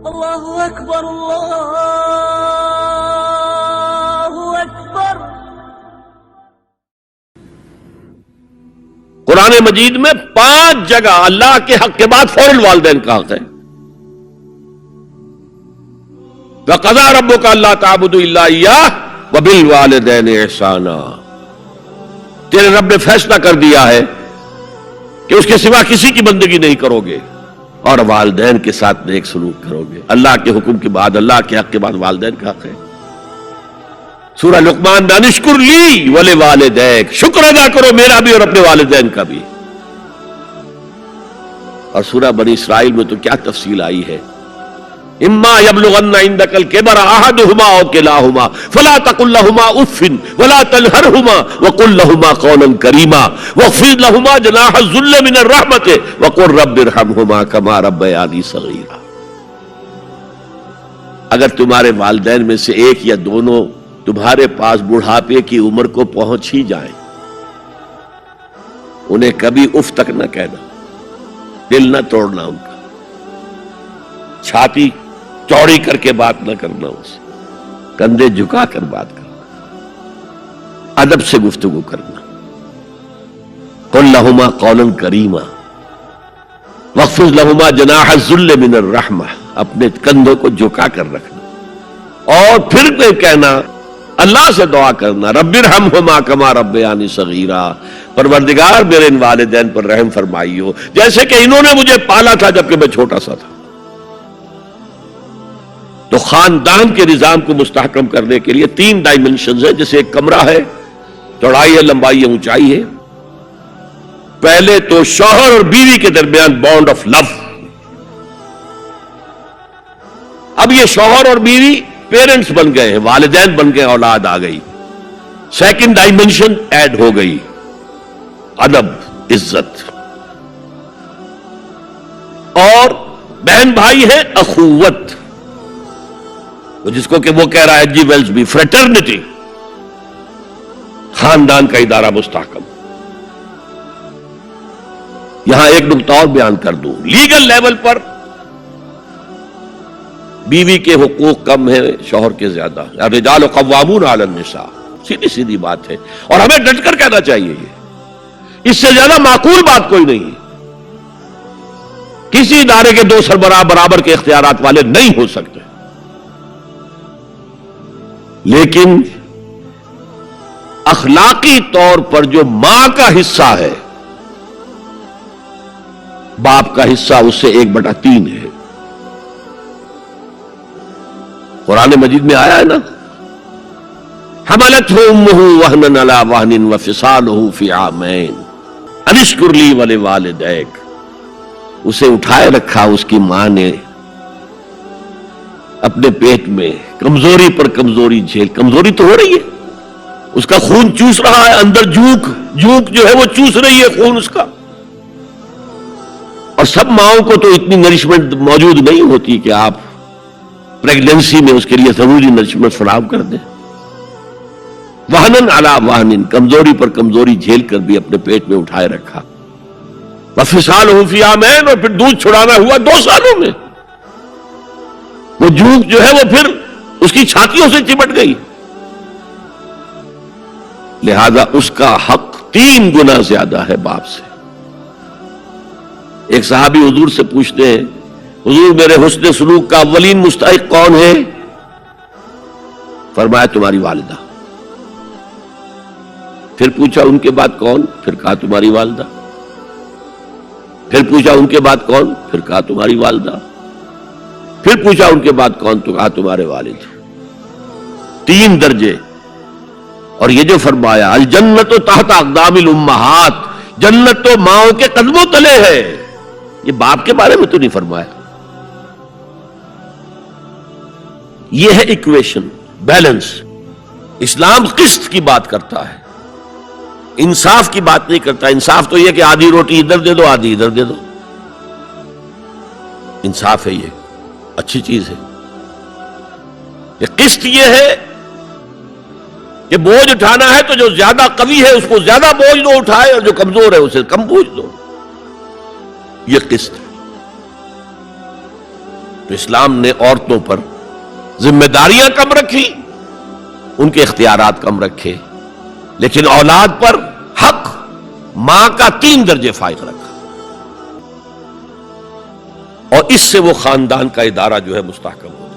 اللہ اکبر اللہ اکبر۔ قرآن مجید میں 5 جگہ اللہ کے حق کے بعد فوراً والدین کا حق ہے۔ وَقَضَىٰ رَبُّكَ أَلَّا تَعْبُدُوا إِلَّا إِيَّاهُ وَبِالْوَالِدَيْنِ إِحْسَانًا، تیرے رب نے فیصلہ کر دیا ہے کہ اس کے سوا کسی کی بندگی نہیں کرو گے اور والدین کے ساتھ نیک سلوک کرو گے۔ اللہ کے حکم کے بعد، اللہ کے حق کے بعد والدین کا حق ہے۔ سورہ لقمان میں انشکر لی ولوالدیک، شکر ادا کرو میرا بھی اور اپنے والدین کا بھی۔ اور سورہ بنی اسرائیل میں تو کیا تفصیل آئی ہے، اما یبلغن عندک الکبر احدہما او کلاہما فلا تقل لہما اف ولا تنہرہما وقل لہما قولا کریما واخفض لہما جناح الذل من الرحمۃ وقل رب ارحمہما کما ربیانی صغیرا۔ اگر تمہارے والدین میں سے ایک یا دونوں تمہارے پاس بڑھاپے کی عمر کو پہنچ ہی جائیں، انہیں کبھی اف تک نہ کہنا، دل نہ توڑنا ان کا، چھاتی چوڑی کر کے بات نہ کرنا، اسے کندھے جھکا کر بات کرنا، ادب سے گفتگو کرنا۔ قل لہما قولا کریما واخفض لہما جناح الذل من الرحمہ، اپنے کندھوں کو جھکا کر رکھنا، اور پھر کہنا، اللہ سے دعا کرنا، رب ارحمہما کما ربیانی صغیرا، پروردگار میرے ان والدین پر رحم فرمائیو جیسے کہ انہوں نے مجھے پالا تھا جبکہ میں چھوٹا سا تھا۔ تو خاندان کے نظام کو مستحکم کرنے کے لیے 3 ڈائمنشنز ہیں، جیسے ایک کمرہ ہے، چوڑائی ہے، لمبائی ہے، اونچائی ہے۔ پہلے تو شوہر اور بیوی کے درمیان بانڈ آف لو، اب یہ شوہر اور بیوی پیرنٹس بن گئے ہیں، والدین بن گئے، اولاد آ گئی۔ سیکنڈ ڈائمنشن ایڈ ہو گئی، ادب، عزت، اور بہن بھائی ہے، اخوت، جس کو کہ وہ کہہ رہا ہے جی ویلز بھی، فریٹرنٹی، خاندان کا ادارہ مستحکم۔ یہاں ایک نقطہ اور بیان کر دوں، لیگل لیول پر بیوی کے حقوق کم ہیں شوہر کے زیادہ، الرجال قوامون علی النساء، سیدھی سیدھی بات ہے، اور ہمیں ڈٹ کر کہنا چاہیے، یہ اس سے زیادہ معقول بات کوئی نہیں ہے۔ کسی ادارے کے 2 سربراہ برابر کے اختیارات والے نہیں ہو سکتے، لیکن اخلاقی طور پر جو ماں کا حصہ ہے، باپ کا حصہ اس سے 1/3 ہے۔ قرآن مجید میں آیا ہے نا، حملتہ امہ وہنا علی وہن وفصالہ فی عامین ان اشکر لی ولوالدیک، اسے اٹھائے رکھا اس کی ماں نے اپنے پیٹ میں، کمزوری پر کمزوری جھیل، کمزوری تو ہو رہی ہے، اس کا خون چوس رہا ہے اندر، جھوک جو ہے وہ چوس رہی ہے خون اس کا، اور سب ماؤں کو تو اتنی نرشمنٹ موجود نہیں ہوتی کہ آپ پریگننسی میں اس کے لیے ضروری نرشمنٹ فراہم کر دیں۔ وہنن علی وہن، کمزوری پر کمزوری جھیل کر بھی اپنے پیٹ میں اٹھائے رکھا، وفصالہ فی عامین، اور پھر دودھ چھڑانا ہوا 2 سالوں میں، وہ جھوک جو ہے وہ پھر اس کی چھاتیوں سے چمٹ گئی، لہذا اس کا حق 3 گنا زیادہ ہے باپ سے۔ ایک صحابی حضور سے پوچھتے ہیں، حضور میرے حسن سلوک کا اولین مستحق کون ہے؟ فرمایا تمہاری والدہ۔ پھر پوچھا ان کے بعد کون؟ پھر کہا تمہاری والدہ۔ پھر پوچھا ان کے بعد کون؟ پھر کہا تمہاری والدہ۔ پھر پوچھا ان کے بعد کون؟ تو کہا تمہارے والد۔ 3 درجے، اور یہ جو فرمایا الجنت تحت اقدام الامہات، جنت تو ماؤں کے قدموں تلے ہے، یہ باپ کے بارے میں تو نہیں فرمایا۔ یہ ہے ایکویشن، بیلنس۔ اسلام قسط کی بات کرتا ہے، انصاف کی بات نہیں کرتا۔ انصاف تو یہ کہ آدھی روٹی ادھر دے دو، آدھی ادھر دے دو، انصاف ہے، یہ اچھی چیز ہے۔ یہ قسط یہ ہے کہ بوجھ اٹھانا ہے تو جو زیادہ قوی ہے اس کو زیادہ بوجھ دو اٹھائے، اور جو کمزور ہے اسے کم بوجھ دو، یہ قسط ہے۔ تو اسلام نے عورتوں پر ذمہ داریاں کم رکھی، ان کے اختیارات کم رکھے، لیکن اولاد پر حق ماں کا 3 درجے فائق رکھا، اور اس سے وہ خاندان کا ادارہ جو ہے مستحکم ہو۔